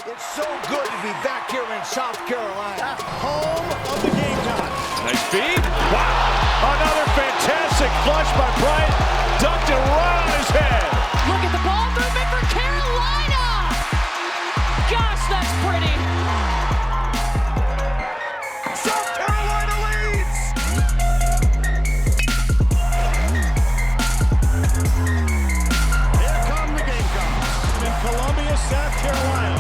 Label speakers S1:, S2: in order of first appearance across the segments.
S1: It's so good to be back here in South Carolina.
S2: Home of the Gamecocks.
S3: Nice feed. Wow. Another fantastic flush by Bryant. Dunked it right on his head.
S4: Look at the ball movement for Carolina. Gosh, that's pretty.
S2: South Carolina leads. Here come the Gamecocks in Columbia, South Carolina.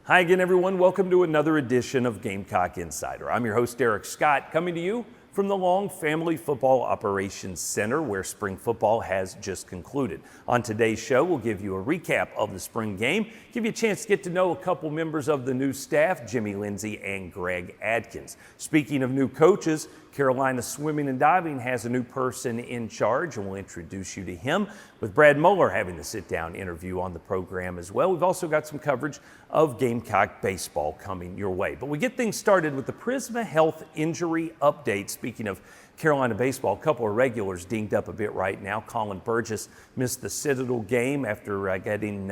S5: Hi again, everyone. Welcome to another edition of Gamecock Insider. I'm your host, Eric Scott, coming to you from the Long Family Football Operations Center, where spring football has just concluded. On today's show, we'll give you a recap of the spring game, give you a chance to get to know a couple members of the new staff, Jimmy Lindsay and Greg Adkins. Speaking of new coaches, Carolina Swimming and Diving has a new person in charge, and we'll introduce you to him, with Brad Muller having the sit-down interview on the program as well. We've also got some coverage of Gamecock baseball coming your way. But we get things started with the Prisma Health injury update. Speaking of Carolina baseball, a couple of regulars dinged up a bit right now. Colin Burgess missed the Citadel game after getting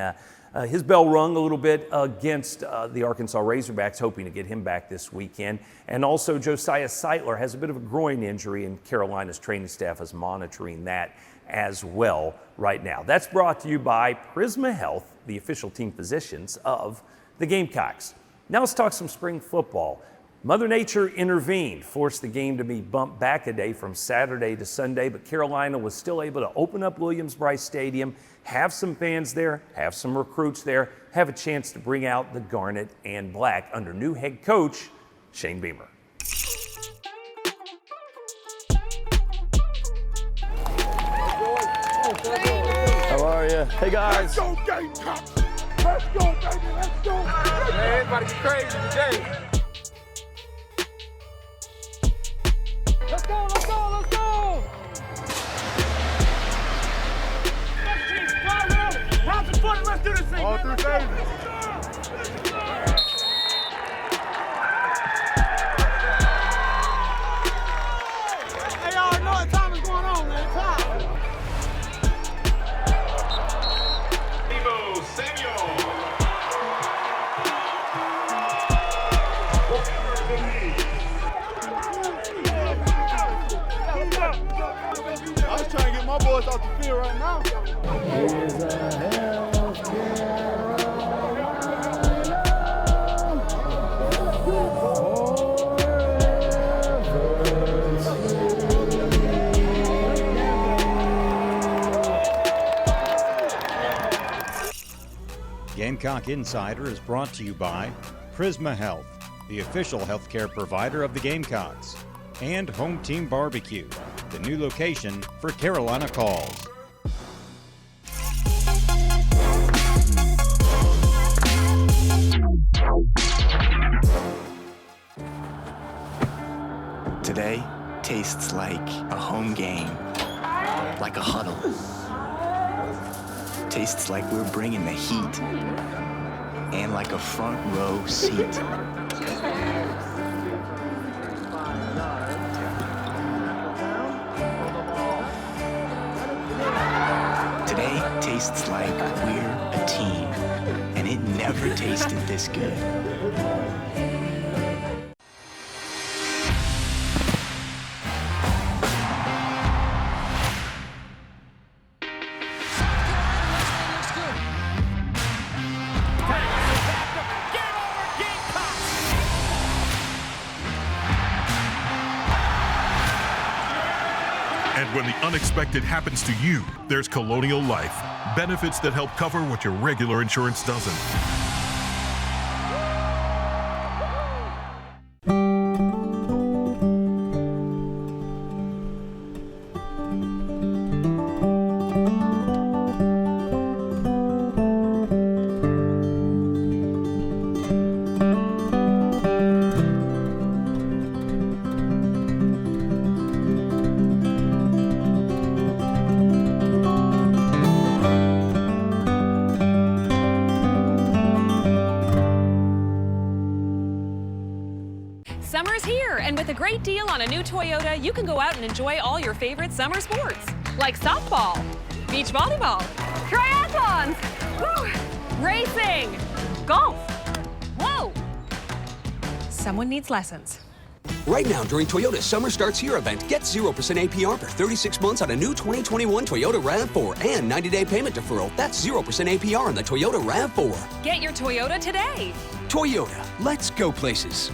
S5: his bell rung a little bit against the Arkansas Razorbacks, hoping to get him back this weekend. And also Josiah Seitler has a bit of a groin injury, and Carolina's training staff is monitoring that as well right now. That's brought to you by Prisma Health, the official team physicians of the Gamecocks. Now let's talk some spring football. Mother Nature intervened, forced the game to be bumped back a day from Saturday to Sunday, but Carolina was still able to open up Williams-Brice Stadium, have some fans there, have some recruits there, have a chance to bring out the Garnet and Black under new head coach Shane Beamer.
S6: How are you? Hey guys.
S2: Let's go Gamecocks. Let's go, baby. Let's go.
S6: Man, everybody's crazy today.
S4: Let's go, let's go, let's go.
S2: Let's do this thing. All through baby. Hey, y'all know what time is going on, man. Time. I was trying to get my boys off the field right now.
S7: Gamecock Insider is brought to you by Prisma Health, the official healthcare provider of the Gamecocks, and Home Team Barbecue, the new location for Carolina Calls.
S8: Today tastes like a home game, like a huddle. Tastes like we're bringing the heat, and like a front row seat. Today tastes like we're a team, and it never tasted this good.
S9: And when the unexpected happens to you, there's Colonial Life. Benefits that help cover what your regular insurance doesn't.
S4: Summer's here, and with a great deal on a new Toyota, you can go out and enjoy all your favorite summer sports, like softball, beach volleyball, triathlon, Golf. Whoa. Someone needs lessons.
S10: Right now, during Toyota's Summer Starts Here event, get 0% APR for 36 months on a new 2021 Toyota RAV4 and 90-day payment deferral. That's 0% APR on the Toyota RAV4.
S4: Get your Toyota today.
S10: Toyota, let's go places.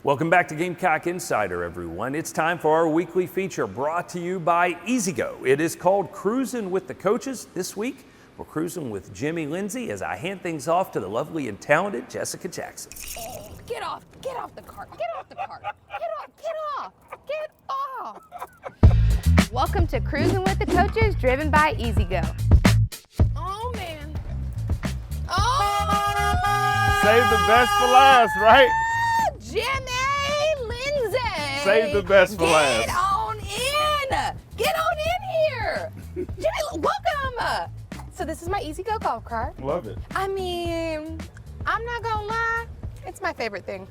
S5: Welcome back to Gamecock Insider, everyone. It's time for our weekly feature brought to you by EasyGo. It is called Cruising with the Coaches. This week, we're cruising with Jimmy Lindsay as I hand things off to the lovely and talented Jessica Jackson.
S11: Oh, get off the cart, get off the cart, get off. Welcome to Cruising with the Coaches, driven by EasyGo. Oh, man. Oh!
S6: Save the best for last, right?
S11: Jimmy Lindsay!
S6: Save the best for last.
S11: Get on in! Get on in here! Jimmy, welcome! So this is my EasyGo golf cart.
S6: Love it.
S11: I mean, I'm not gonna lie, it's my favorite thing.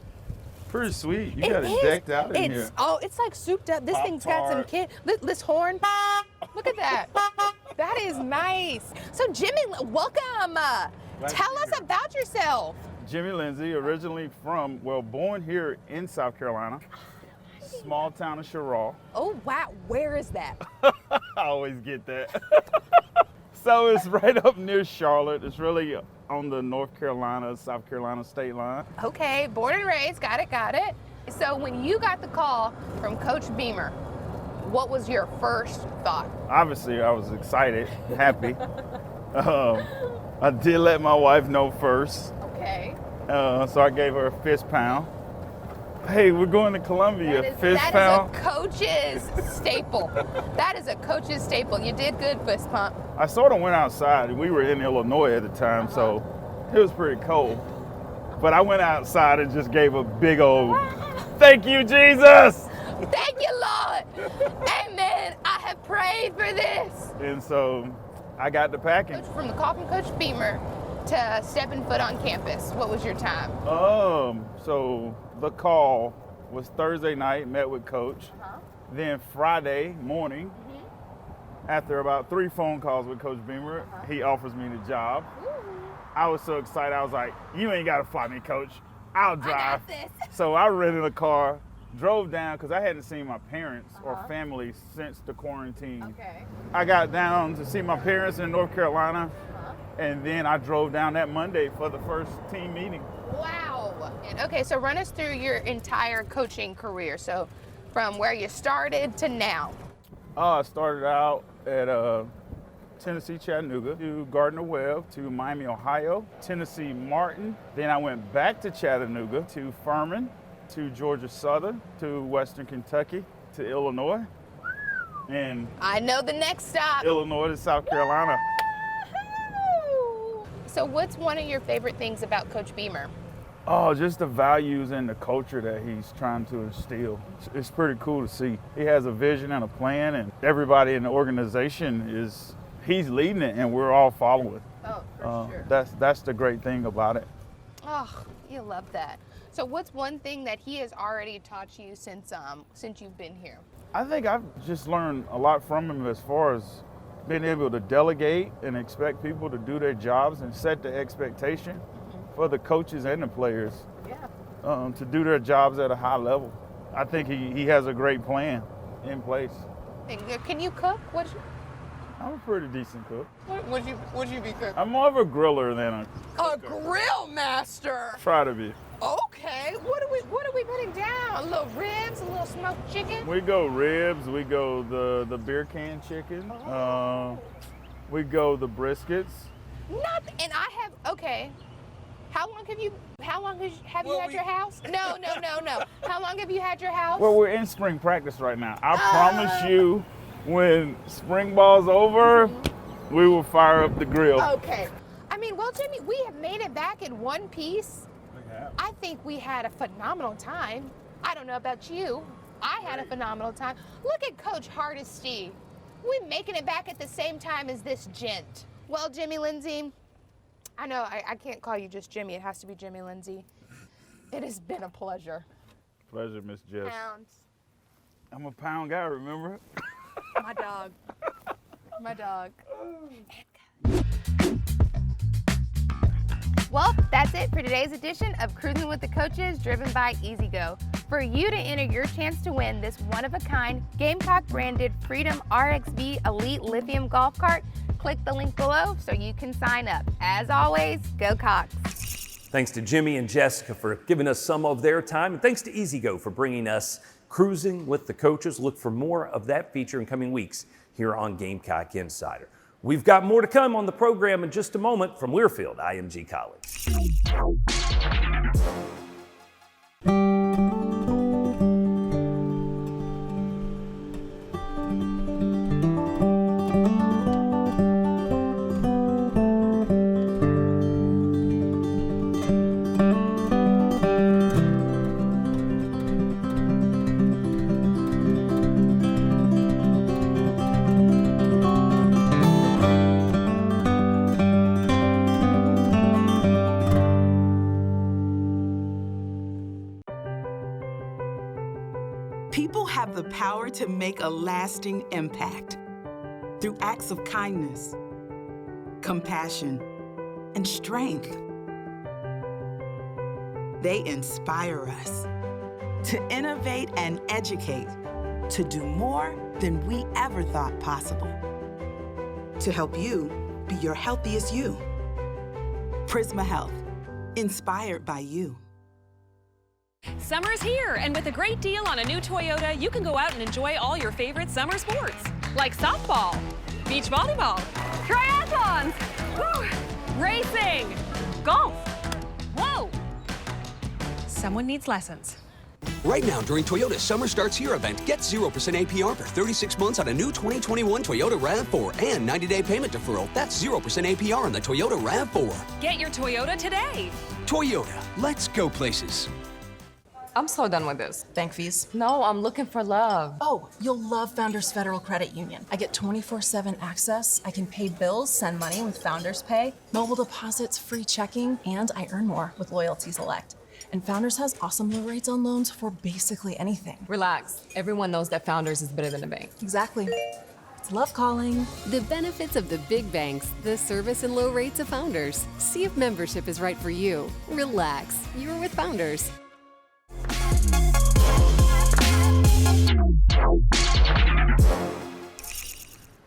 S6: Pretty sweet. You got it decked out in here.
S11: Oh, it's like souped up. This thing's got some kid. This horn. Look at that. That is nice. So Jimmy, welcome. Tell us about yourself.
S6: Jimmy Lindsay, originally born here in South Carolina, small town of Sherrall.
S11: Oh, wow. Where is that?
S6: I always get that. So it's right up near Charlotte. It's really on the North Carolina, South Carolina state line.
S11: Okay, born and raised. Got it. So when you got the call from Coach Beamer, what was your first thought?
S6: Obviously, I was excited, happy. I did let my wife know first.
S11: Okay.
S6: So I gave her a fist pound. Hey, we're going to Columbia. Fist pound.
S11: That is a coach's staple. That is a coach's staple. You did good, fist pump.
S6: I sort of went outside. We were in Illinois at the time, so it was pretty cold. But I went outside and just gave a big old, thank you, Jesus!
S11: Thank you, Lord! Amen. I have prayed for this.
S6: And so I got to packing.
S11: From the call from Coach Beamer to stepping foot on campus, what was your time?
S6: So the call was Thursday night, met with Coach. Then Friday morning, after about 3 phone calls with Coach Beamer, he offers me the job. I was so excited. I was like, you ain't got to fly me, Coach. I'll drive.
S11: I got this.
S6: So I rented a car, drove down, because I hadn't seen my parents or family since the quarantine.
S11: Okay.
S6: I got down to see my parents in North Carolina, and then I drove down that Monday for the first team meeting.
S11: Wow. And okay, so run us through your entire coaching career. So from where you started to now.
S6: I started out at Tennessee Chattanooga, to Gardner Webb, to Miami, Ohio, Tennessee Martin. Then I went back to Chattanooga, to Furman, to Georgia Southern, to Western Kentucky, to Illinois, and
S11: I know the next stop.
S6: Illinois to South Carolina.
S11: So what's one of your favorite things about Coach Beamer?
S6: Oh, just the values and the culture that he's trying to instill. It's pretty cool to see. He has a vision and a plan, and everybody in the organization he's leading it, and we're all following.
S11: Oh, for sure.
S6: That's the great thing about it.
S11: Oh, you love that. So what's one thing that he has already taught you since you've been here?
S6: I think I've just learned a lot from him as far as being able to delegate and expect people to do their jobs and set the expectation for the coaches and the players to do their jobs at a high level. I think he has a great plan in place.
S11: Can you cook?
S6: I'm a pretty decent cook.
S11: Would you be cooking?
S6: I'm more of a griller than
S11: a grill master.
S6: Try to be.
S11: Okay, what are we putting down? A little ribs, a little smoked chicken?
S6: We go ribs, we go the beer can chicken, we go the briskets.
S11: And I have, okay. How long have you had your house? No. How long have you had your house?
S6: Well, we're in spring practice right now. I promise you, when spring ball's over, we will fire up the grill.
S11: Okay. I mean, well, Jimmy, we have made it back in one piece. I think we had a phenomenal time. I don't know about you. I had a phenomenal time. Look at Coach Hardesty. We're making it back at the same time as this gent. Well, Jimmy Lindsay, I know I can't call you just Jimmy. It has to be Jimmy Lindsay. It has been a pleasure.
S6: Pleasure, Miss Jess.
S11: Pounds.
S6: I'm a pound guy, remember?
S11: My dog. My dog. Well, that's it for today's edition of Cruising with the Coaches, driven by EasyGo. For you to enter your chance to win this one-of-a-kind Gamecock-branded Freedom RXV Elite Lithium Golf Cart, click the link below so you can sign up. As always, go Cox.
S5: Thanks to Jimmy and Jessica for giving us some of their time, and thanks to EasyGo for bringing us Cruising with the Coaches. Look for more of that feature in coming weeks here on Gamecock Insider. We've got more to come on the program in just a moment from Learfield IMG College.
S12: People have the power to make a lasting impact through acts of kindness, compassion, and strength. They inspire us to innovate and educate, to do more than we ever thought possible, to help you be your healthiest you. Prisma Health, inspired by you.
S13: Summer's here, and with a great deal on a new Toyota, you can go out and enjoy all your favorite summer sports, like softball, beach volleyball, triathlons, racing, golf. Whoa! Someone needs lessons.
S10: Right now, during Toyota's Summer Starts Here event, get 0% APR for 36 months on a new 2021 Toyota RAV4 and 90-day payment deferral. That's 0% APR on the Toyota RAV4.
S13: Get your Toyota today.
S10: Toyota, let's go places.
S14: I'm so done with this. Bank fees? No, I'm looking for love.
S15: Oh, you'll love Founders Federal Credit Union. I get 24/7 access. I can pay bills, send money with Founders Pay, mobile deposits, free checking, and I earn more with Loyalty Select. And Founders has awesome low rates on loans for basically anything.
S14: Relax. Everyone knows that Founders is better than a bank.
S15: Exactly. It's love calling.
S16: The benefits of the big banks, the service and low rates of Founders. See if membership is right for you. Relax. You're with Founders.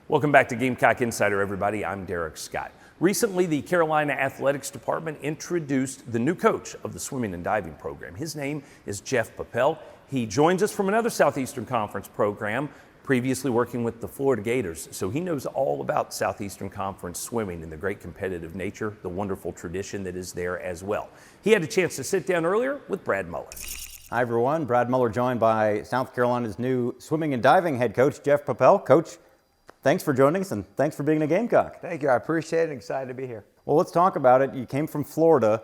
S5: Welcome back to Gamecock Insider, everybody. I'm Derek Scott. Recently, the Carolina Athletics Department introduced the new coach of the swimming and diving program. His name is Jeff Papel. He joins us from another Southeastern Conference program, previously working with the Florida Gators. So he knows all about Southeastern Conference swimming and the great competitive nature, the wonderful tradition that is there as well. He had a chance to sit down earlier with Brad Muller.
S17: Hi, everyone. Brad Muller joined by South Carolina's new swimming and diving head coach, Jeff Papel. Coach, thanks for joining us and thanks for being a Gamecock.
S1: Thank you. I appreciate it. Excited to be here.
S17: Well, let's talk about it. You came from Florida.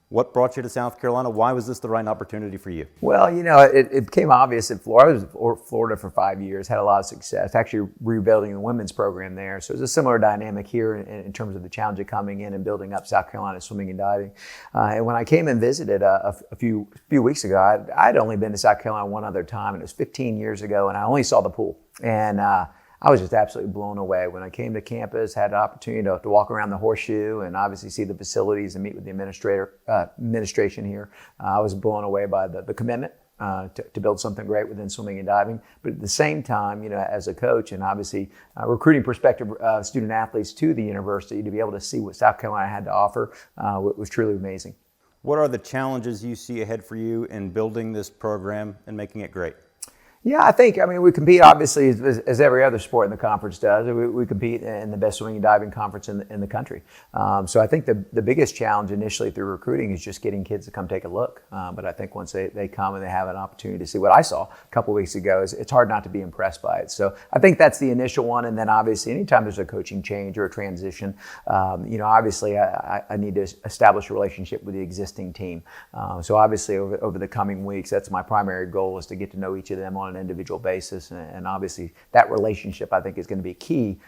S17: What brought you to South Carolina? Why was this the right opportunity for you?
S18: Well, you know, it became obvious in Florida. I was in Florida for 5 years, had a lot of success, actually rebuilding the women's program there. So it was a similar dynamic here in terms of the challenge of coming in and building up South Carolina swimming and diving. And when I came and visited a few weeks ago, I'd only been to South Carolina one other time, and it was 15 years ago, and I only saw the pool. And I was just absolutely blown away. When I came to campus, had the opportunity to walk around the horseshoe and obviously see the facilities and meet with the administration here. I was blown away by the commitment to build something great within swimming and diving. But at the same time, you know, as a coach and obviously recruiting prospective student athletes to the university, to be able to see what South Carolina had to offer was truly amazing.
S17: What are the challenges you see ahead for you in building this program and making it great?
S18: Yeah, I think, we compete obviously as every other sport in the conference does. We compete in the best swimming and diving conference in the country. So I think the biggest challenge initially through recruiting is just getting kids to come take a look. But I think once they come and they have an opportunity to see what I saw a couple weeks ago, it's hard not to be impressed by it. So I think that's the initial one. And then obviously anytime there's a coaching change or a transition, obviously I need to establish a relationship with the existing team. So obviously over the coming weeks, that's my primary goal, is to get to know each of them on on an individual basis. And obviously that relationship, I think, is going to be key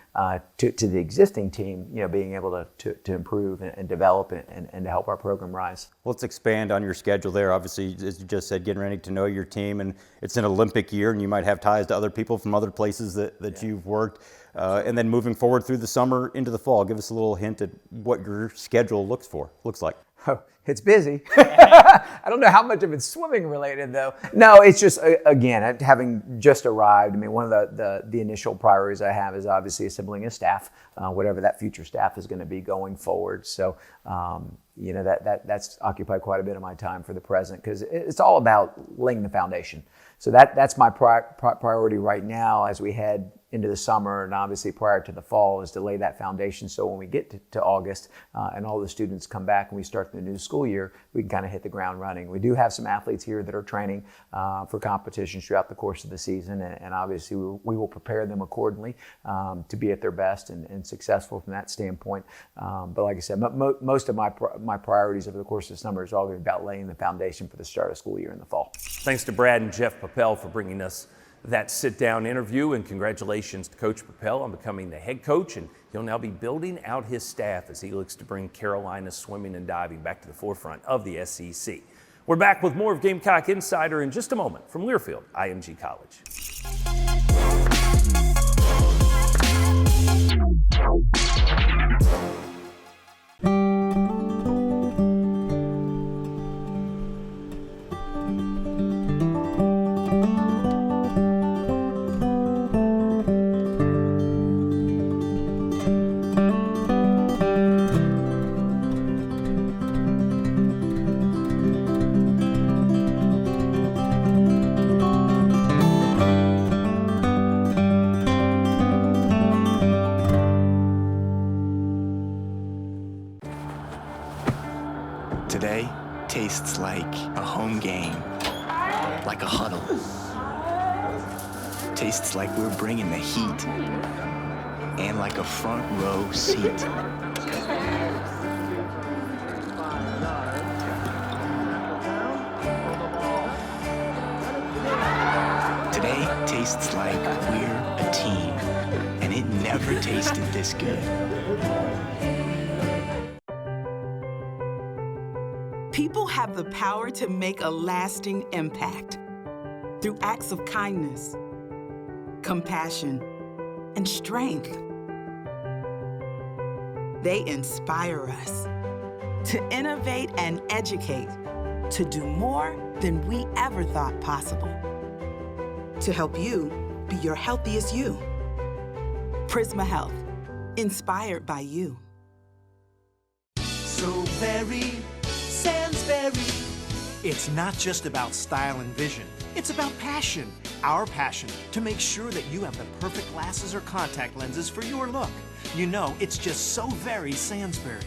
S18: to the existing team, being able to improve and develop and to help our program rise.
S17: Let's expand on your schedule there. Obviously, as you just said, getting ready to know your team, and it's an Olympic year, and you might have ties to other people from other places that you've worked. And then moving forward through the summer into the fall, give us a little hint at what your schedule looks like.
S18: Oh, it's busy. I don't know how much of it's swimming related, though. No, it's just, again, having just arrived, I mean, one of the initial priorities I have is obviously assembling a staff, whatever that future staff is going to be going forward. So, that's occupied quite a bit of my time for the present, because it's all about laying the foundation. So that's my priority right now as we head into the summer, and obviously prior to the fall, is to lay that foundation so when we get to August and all the students come back and we start the new school year, we can kind of hit the ground running. We do have some athletes here that are training for competitions throughout the course of the season, and obviously we will prepare them accordingly to be at their best and successful from that standpoint. But like I said, most of my priorities over the course of the summer is all going to be about laying the foundation for the start of school year in the fall.
S5: Thanks to Brad and Jeff Papel for bringing us that sit-down interview, and congratulations to Coach Papel on becoming the head coach, and he'll now be building out his staff as he looks to bring Carolina swimming and diving back to the forefront of the SEC. We're back with more of Gamecock Insider in just a moment from Learfield IMG College.
S8: Today tastes like a home game, like a huddle. Tastes like we're bringing the heat, and like a front row seat. Today tastes like we're a team, and it never tasted this good.
S12: People have the power to make a lasting impact through acts of kindness, compassion, and strength. They inspire us to innovate and educate, to do more than we ever thought possible, to help you be your healthiest you. Prisma Health, inspired by you.
S19: So very Sansbury. It's not just about style and vision. It's about passion. Our passion to make sure that you have the perfect glasses or contact lenses for your look. You know, it's just so very Sansbury.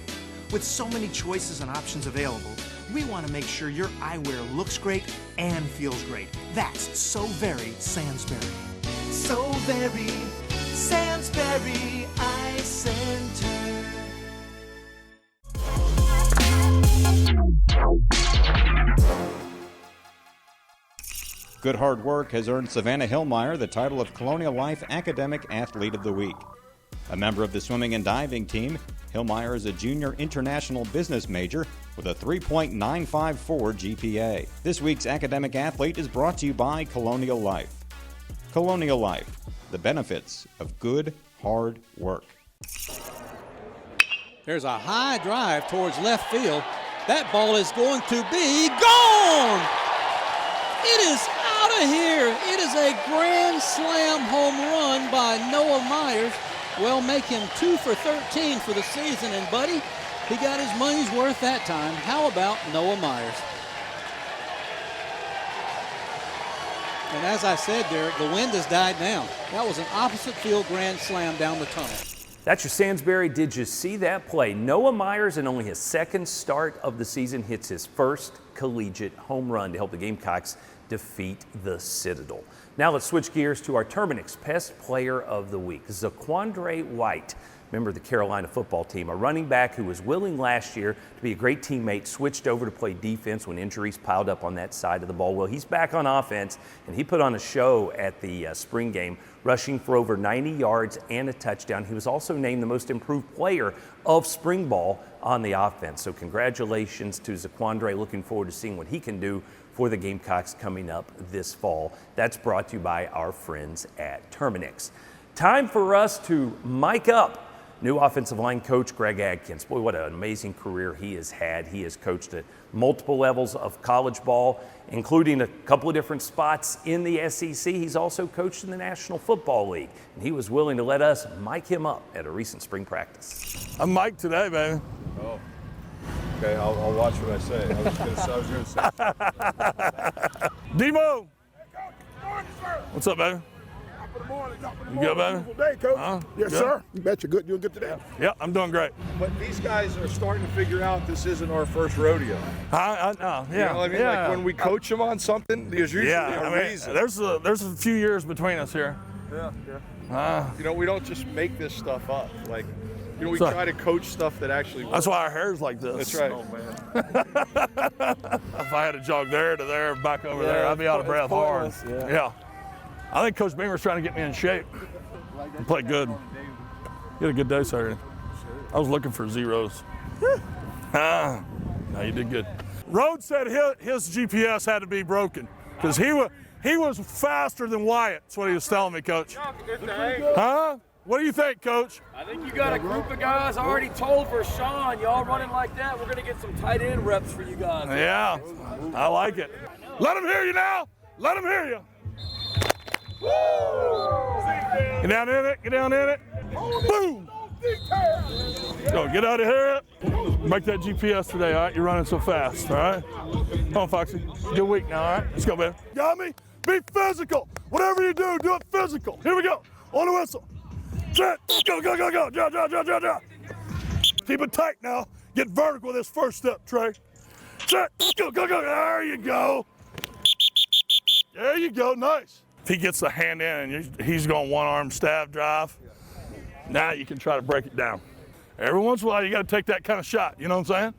S19: With so many choices and options available, we want to make sure your eyewear looks great and feels great. That's so very Sansbury. So very Sansbury Eye Center.
S7: Good hard work has earned Savannah Hillmeyer the title of Colonial Life Academic Athlete of the Week. A member of the swimming and diving team, Hillmeyer is a junior international business major with a 3.954 GPA. This week's academic athlete is brought to you by Colonial Life. Colonial Life, the benefits of good hard work.
S2: There's a high drive towards left field. That ball is going to be gone! It is out of here. It is a grand slam home run by Noah Myers. Well, make him 2 for 13 for the season. And, buddy, he got his money's worth that time. How about Noah Myers? And as I said, Derek, the wind has died down. That was an opposite field grand slam down the tunnel.
S5: That's your Sansbury. Did you see that play? Noah Myers, in only his second start of the season, hits his first collegiate home run to help the Gamecocks defeat the Citadel. Now let's switch gears to our Terminix Pest Player of the Week, Zaquandre White. Member of the Carolina football team, a running back who was willing last year to be a great teammate, switched over to play defense when injuries piled up on that side of the ball. Well, he's back on offense, and he put on a show at the spring game, rushing for over 90 yards and a touchdown. He was also named the most improved player of spring ball on the offense. So congratulations to Zaquandre. Looking forward to seeing what he can do for the Gamecocks coming up this fall. That's brought to you by our friends at Terminix. Time for us to mic up new offensive line coach Greg Adkins. Boy, what an amazing career he has had. He has coached at multiple levels of college ball, including a couple of different spots in the SEC. He's also coached in the National Football League, and he was willing to let us mic him up at a recent spring practice.
S20: I'm mic'd today, baby.
S21: Oh, okay. I'll watch what I say. I was going to say.
S20: Demo! What's up, baby? You good, baby?
S21: Day, Coach.
S20: Yes,
S21: good?
S20: sir.
S21: You bet you're good. Doing good today.
S20: Yeah, I'm doing great.
S21: But these guys are starting to figure out this isn't our first rodeo.
S20: I know. Yeah.
S21: You know what I mean?
S20: Yeah.
S21: Like when we coach them on something, there's usually a reason.
S20: There's a few years between us here.
S21: Yeah. You know, we don't just make this stuff up. Like, you know, we try to coach stuff that actually works.
S20: That's why our hair's like this.
S21: That's right.
S20: Oh, man. If I had to jog there to there, back over there, I'd be out of breath hard. Yeah. I think Coach Beamer's trying to get me in shape. I played good. You had a good day Saturday. I was looking for zeros. No, you did good. Rhodes said his GPS had to be broken because he was faster than Wyatt. That's what he was telling me, Coach. Huh? What do you think, Coach?
S22: I think you got a group of guys already told for Sean. Y'all running like that, we're going to get some tight end reps for you guys.
S20: Yeah, I like it. Let them hear you now. Let them hear you. Get down in it. Get down in it. Boom. Go, get out of here. Make that GPS today, all right? You're running so fast, all right? Come on, Foxy. Good week now, all right? Let's go, man. Got me? Be physical. Whatever you do it physical. Here we go. On the whistle. Set. Go, go, go, go. Ja, ja, ja, ja, ja. Keep it tight now. Get vertical with this first step, Trey. Set. Go, go, go. There you go. There you go. Nice. If he gets the hand in and he's going one-arm stab drive, now you can try to break it down. Every once in a while, you got to take that kind of shot. You know what I'm saying?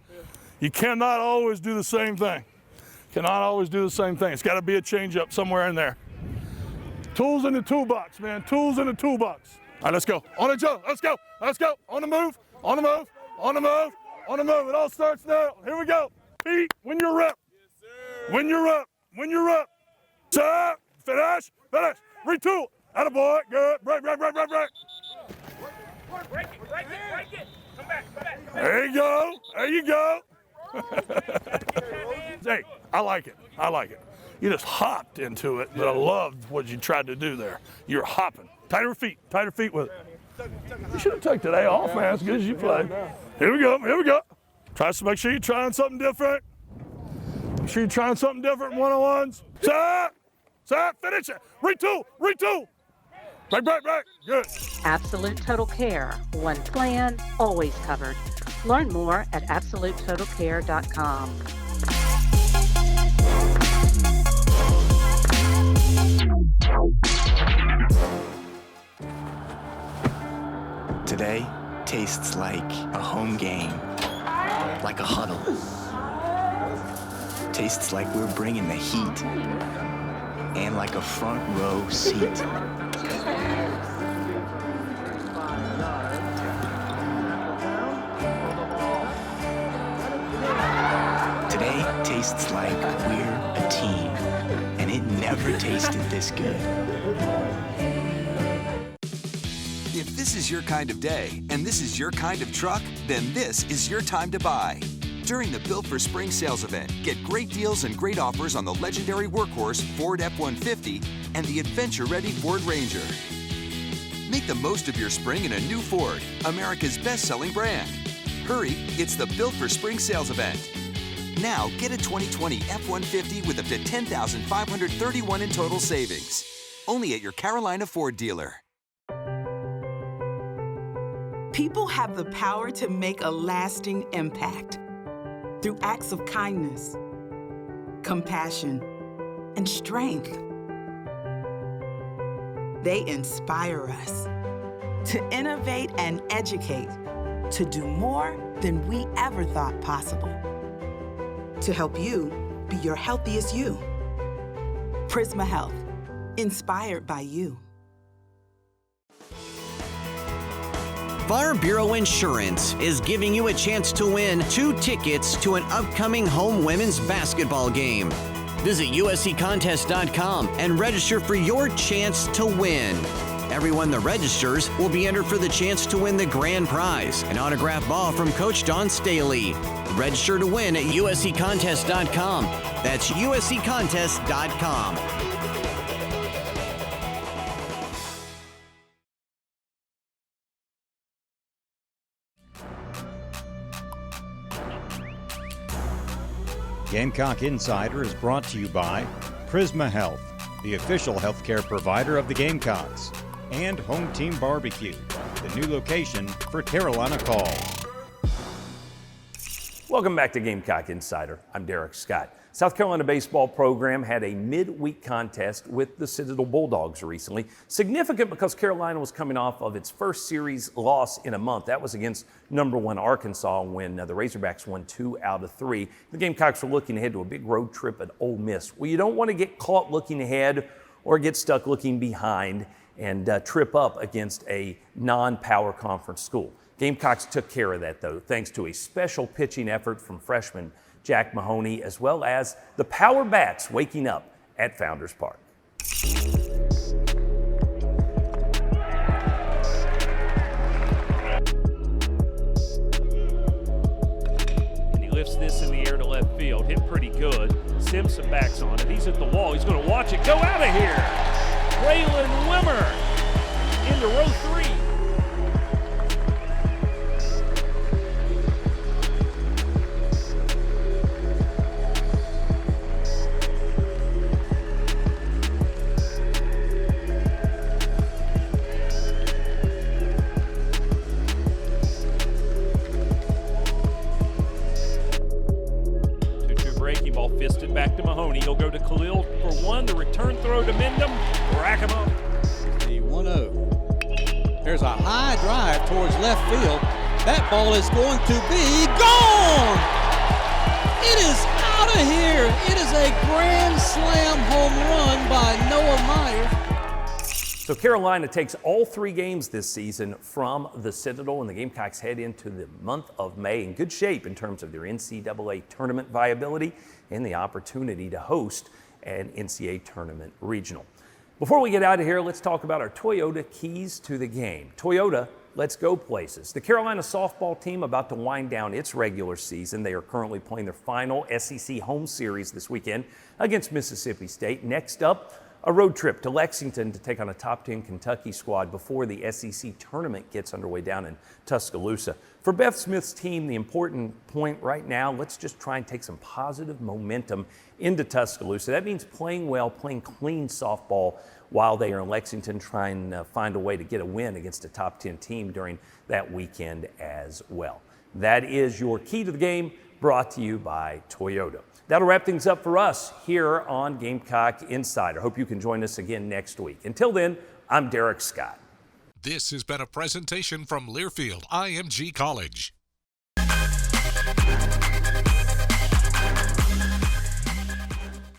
S20: You cannot always do the same thing. Cannot always do the same thing. It's got to be a change-up somewhere in there. Tools in the toolbox, man. Tools in the toolbox. All right, let's go. On the jump. Let's go. Let's go. On the move. On the move. On the move. On the move. It all starts now. Here we go. Pete, when you're rep. When you're up. When you're up. Stop. Finish. Finish. Retool. Attaboy. Good. Break, break, break, break, break.
S22: Break it, break it, break it. Come back, come back.
S20: There you go. There you go. Hey, I like it. I like it. You just hopped into it, but I loved what you tried to do there. You're hopping. Tighter feet with it. You should have taken today off, man, as good as you played. Here we go. Here we go. Try to make sure you're trying something different. Make sure you're trying something different in one-on-ones. Set. Set. Finish it. Retool. Retool. Break, break, break. Good.
S23: Absolute Total Care. One plan, always covered. Learn more at absolutetotalcare.com.
S8: Today tastes like a home game, like a huddle. Tastes like we're bringing the heat, and like a front row seat. Today tastes like we're a team, and it never tasted this good.
S24: If this is your kind of day, and this is your kind of truck, then this is your time to buy. During the Built for Spring sales event, get great deals and great offers on the legendary workhorse Ford F-150 and the adventure-ready Ford Ranger. Make the most of your spring in a new Ford, America's best-selling brand. Hurry, it's the Built for Spring sales event. Now, get a 2020 F-150 with up to $10,531 in total savings. Only at your Carolina Ford dealer.
S12: People have the power to make a lasting impact through acts of kindness, compassion, and strength. They inspire us to innovate and educate, to do more than we ever thought possible, to help you be your healthiest you. Prisma Health, inspired by you.
S3: Farm Bureau Insurance is giving you a chance to win 2 tickets to an upcoming home women's basketball game. Visit usccontest.com and register for your chance to win. Everyone that registers will be entered for the chance to win the grand prize, an autographed ball from Coach Don Staley. Register to win at usccontest.com. That's usccontest.com.
S7: Gamecock Insider is brought to you by Prisma Health, the official healthcare provider of the Gamecocks, and Home Team Barbecue, the new location for Carolina Calls.
S5: Welcome back to Gamecock Insider. I'm Derek Scott. South Carolina baseball program had a midweek contest with the Citadel Bulldogs recently. Significant because Carolina was coming off of its first series loss in a month. That was against #1 Arkansas when the Razorbacks won 2 out of 3. The Gamecocks were looking ahead to a big road trip at Ole Miss. Well, you don't want to get caught looking ahead or get stuck looking behind and trip up against a non-power conference school. Gamecocks took care of that, though, thanks to a special pitching effort from freshman Jack Mahoney, as well as the power bats waking up at Founders Park.
S4: And he lifts this in the air to left field. Hit pretty good. Simpson backs on it. He's at the wall. He's going to watch it go out of here. Braylon Wimmer into row 3. 2-2 breaking ball fisted back to Mahoney. He'll go to Khalil for 1. The return throw to Mendham. Rack him up.
S2: The 1-0. There's a high drive towards left field. That ball is going to be gone. It is out of here. It is a grand slam home run by Noah Myers.
S5: So Carolina takes all 3 games this season from the Citadel, and the Gamecocks head into the month of May in good shape in terms of their NCAA tournament viability and the opportunity to host an NCAA tournament regional. Before we get out of here, let's talk about our Toyota keys to the game. Toyota, let's go places. The Carolina softball team about to wind down its regular season. They are currently playing their final SEC home series this weekend against Mississippi State. Next up, a road trip to Lexington to take on a top 10 Kentucky squad before the SEC tournament gets underway down in Tuscaloosa. For Beth Smith's team, the important point right now, let's just try and take some positive momentum into Tuscaloosa. That means playing well, playing clean softball while they are in Lexington, trying to find a way to get a win against a top 10 team during that weekend as well. That is your key to the game, brought to you by Toyota. That'll wrap things up for us here on Gamecock Insider. Hope you can join us again next week. Until then, I'm Derek Scott.
S6: This has been a presentation from Learfield IMG College.